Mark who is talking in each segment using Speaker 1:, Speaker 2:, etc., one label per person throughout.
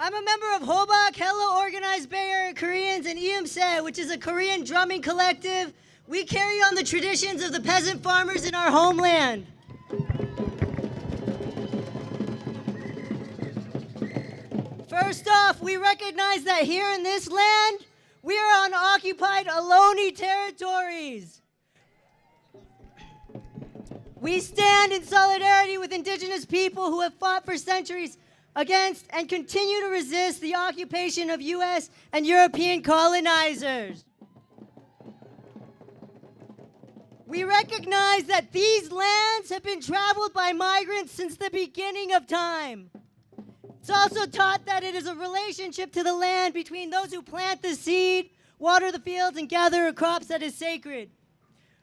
Speaker 1: I'm a member of Hobak, Hello Organized Bay Area Koreans, and Eumse, which is a Korean drumming collective. We carry on the traditions of the peasant farmers in our homeland. First off, we recognize that here in this land, we are on occupied Ohlone territories. We stand in solidarity with indigenous people who have fought for centuries against and continue to resist the occupation of U.S. and European colonizers. We recognize that these lands have been traveled by migrants since the beginning of time. It's also taught that it is a relationship to the land between those who plant the seed, water the fields, and gather crops that is sacred.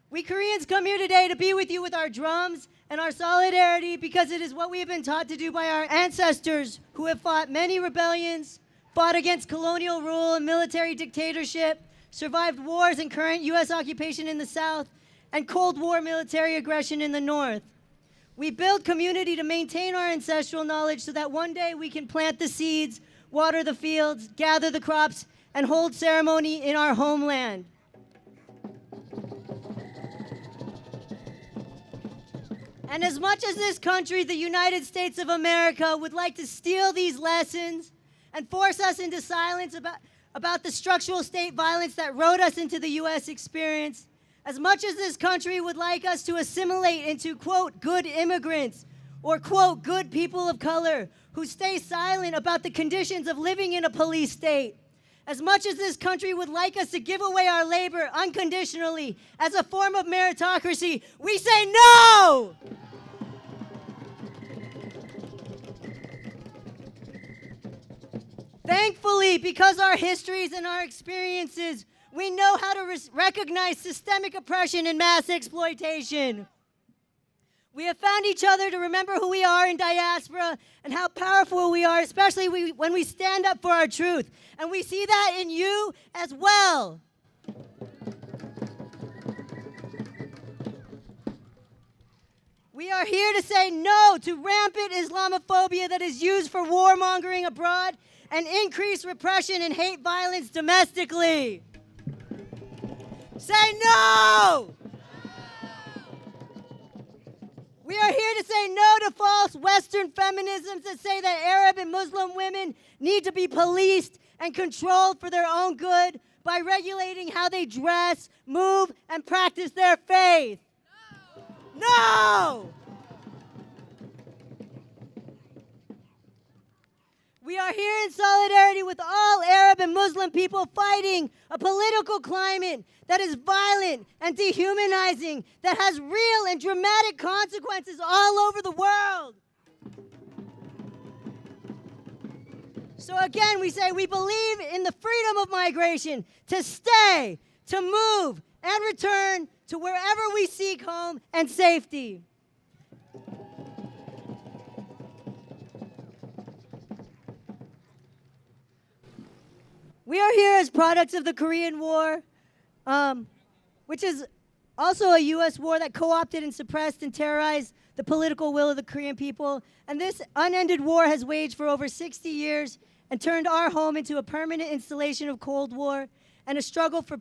Speaker 1: We Koreans come here today to be with you with our drums and our solidarity because it is what we have been taught to do by our ancestors who have fought many rebellions, fought against colonial rule and military dictatorship, survived wars and current U.S. occupation in the South, and Cold War military aggression in the North. We build community to maintain our ancestral knowledge so that one day we can plant the seeds, water the fields, gather the crops, and hold ceremony in our homeland. And as much as this country, the United States of America, would like to steal these lessons and force us into silence about the structural state violence that wrote us into the U.S. experience, as much as this country would like us to assimilate into, quote, good immigrants, or, quote, good people of color who stay silent about the conditions of living in a police state, as much as this country would like us to give away our labor unconditionally as a form of meritocracy, we say no! Thankfully, because our histories and our experiences, we know how to recognize systemic oppression and mass exploitation. We have found each other to remember who we are in diaspora and how powerful we are, especially when we stand up for our truth. And we see that in you as well. We are here to say no to rampant Islamophobia that is used for warmongering abroad and increased repression and hate violence domestically. Say no! We are here to say no to false Western feminisms that say that Arab and Muslim women need to be policed and controlled for their own good by regulating how they dress, move, and practice their faith. No! We are here in solidarity with all Arab and Muslim people fighting a political climate that is violent and dehumanizing, that has real and dramatic consequences all over the world. So again, we say we believe in the freedom of migration to stay, to move, and return to wherever we seek home and safety. We are here as products of the Korean War, which is also a U.S. war that co-opted and suppressed and terrorized the political will of the Korean people. And this unended war has waged for over 60 years and turned our home into a permanent installation of Cold War and a struggle for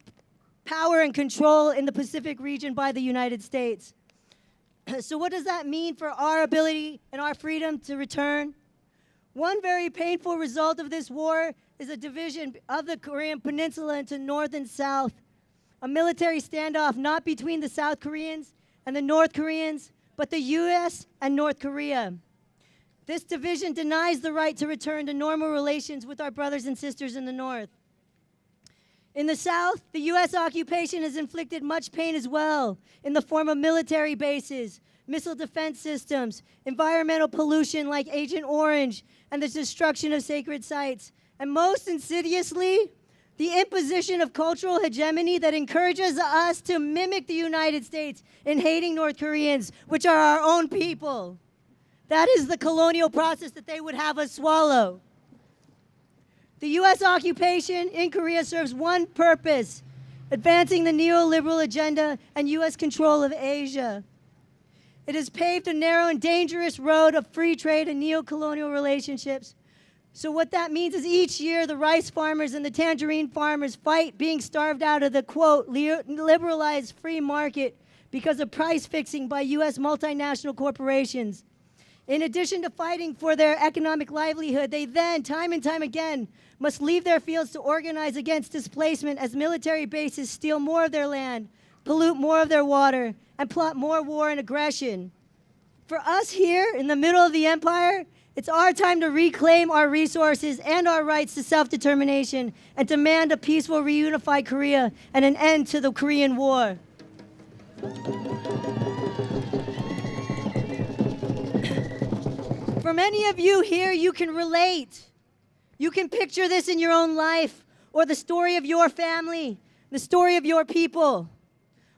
Speaker 1: power and control in the Pacific region by the United States. So what does that mean for our ability and our freedom to return? One very painful result of this war is a division of the Korean Peninsula into North and South, a military standoff not between the South Koreans and the North Koreans, but the U.S. and North Korea. This division denies the right to return to normal relations with our brothers and sisters in the North. In the South, the U.S. occupation has inflicted much pain as well in the form of military bases, missile defense systems, environmental pollution like Agent Orange, and the destruction of sacred sites. And most insidiously, the imposition of cultural hegemony that encourages us to mimic the United States in hating North Koreans, which are our own people. That is the colonial process that they would have us swallow. The U.S. occupation in Korea serves one purpose: advancing the neoliberal agenda and U.S. control of Asia. It has paved a narrow and dangerous road of free trade and neo-colonial relationships, So what that means is each year the rice farmers and the tangerine farmers fight being starved out of the, quote, liberalized free market because of price fixing by U.S. multinational corporations. In addition to fighting for their economic livelihood, they then, time and time again, must leave their fields to organize against displacement as military bases steal more of their land, pollute more of their water, and plot more war and aggression. For us here in the middle of the empire, it's our time to reclaim our resources and our rights to self-determination and demand a peaceful, reunified Korea and an end to the Korean War. For many of you here, you can relate. You can picture this in your own life or the story of your family, the story of your people.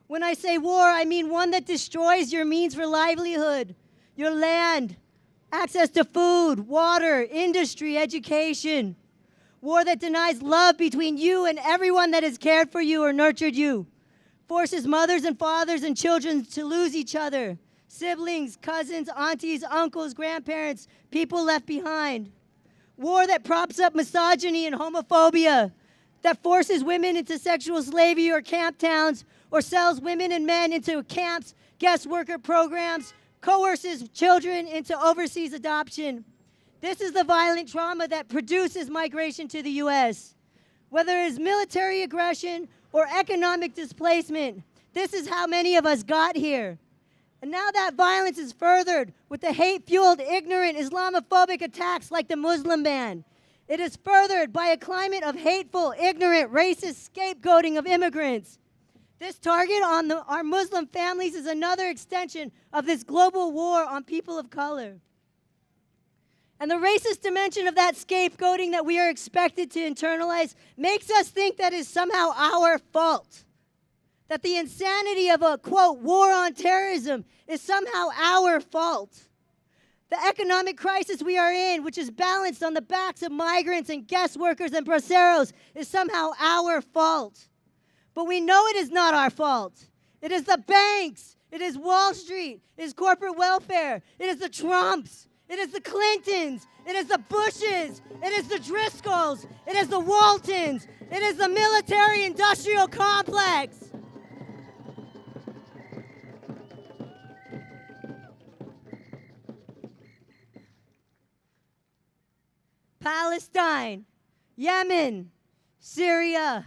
Speaker 1: When I say war, I mean one that destroys your means for livelihood, your land, access to food, water, industry, education. War that denies love between you and everyone that has cared for you or nurtured you. Forces mothers and fathers and children to lose each other. Siblings, cousins, aunties, uncles, grandparents, people left behind. War that props up misogyny and homophobia. That forces women into sexual slavery or camp towns, or sells women and men into camps, guest worker programs, coerces children into overseas adoption. This is the violent trauma that produces migration to the U.S. Whether it is military aggression or economic displacement, this is how many of us got here. And now that violence is furthered with the hate-fueled, ignorant, Islamophobic attacks like the Muslim ban. It is furthered by a climate of hateful, ignorant, racist scapegoating of immigrants. This target on our Muslim families is another extension of this global war on people of color. And the racist dimension of that scapegoating that we are expected to internalize makes us think that is somehow our fault. That the insanity of a, quote, war on terrorism is somehow our fault. The economic crisis we are in, which is balanced on the backs of migrants and guest workers and braceros, is somehow our fault. But we know it is not our fault. It is the banks. It is Wall Street. It is corporate welfare. It is the Trumps. It is the Clintons. It is the Bushes. It is the Driscolls. It is the Waltons. It is the military-industrial complex. Palestine, Yemen, Syria,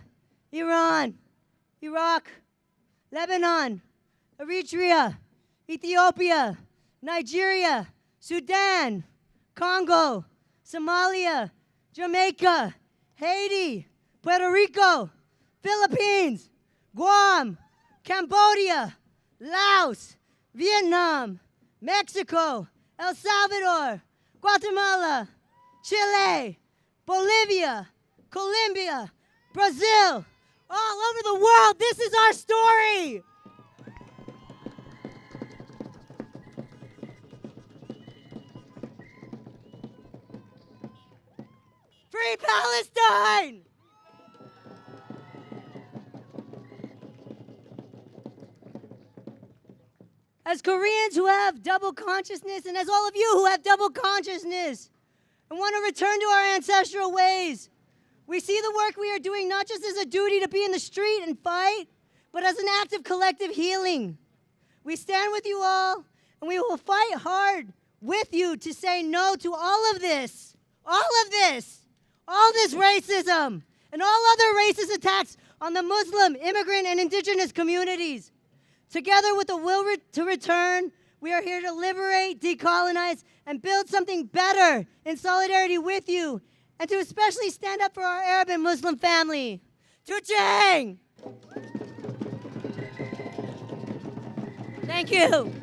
Speaker 1: Iran, Iraq, Lebanon, Eritrea, Ethiopia, Nigeria, Sudan, Congo, Somalia, Jamaica, Haiti, Puerto Rico, Philippines, Guam, Cambodia, Laos, Vietnam, Mexico, El Salvador, Guatemala, Chile, Bolivia, Colombia, Brazil, all over the world. This is our story. Free Palestine! As Koreans who have double consciousness, and as all of you who have double consciousness, and want to return to our ancestral ways, we see the work we are doing not just as a duty to be in the street and fight, but as an act of collective healing. We stand with you all, and we will fight hard with you to say no to all of this, all this racism, and all other racist attacks on the Muslim, immigrant, and indigenous communities. Together with the will to return, we are here to liberate, decolonize, and build something better in solidarity with you, and to especially stand up for our Arab and Muslim family. Tucheng! Thank you.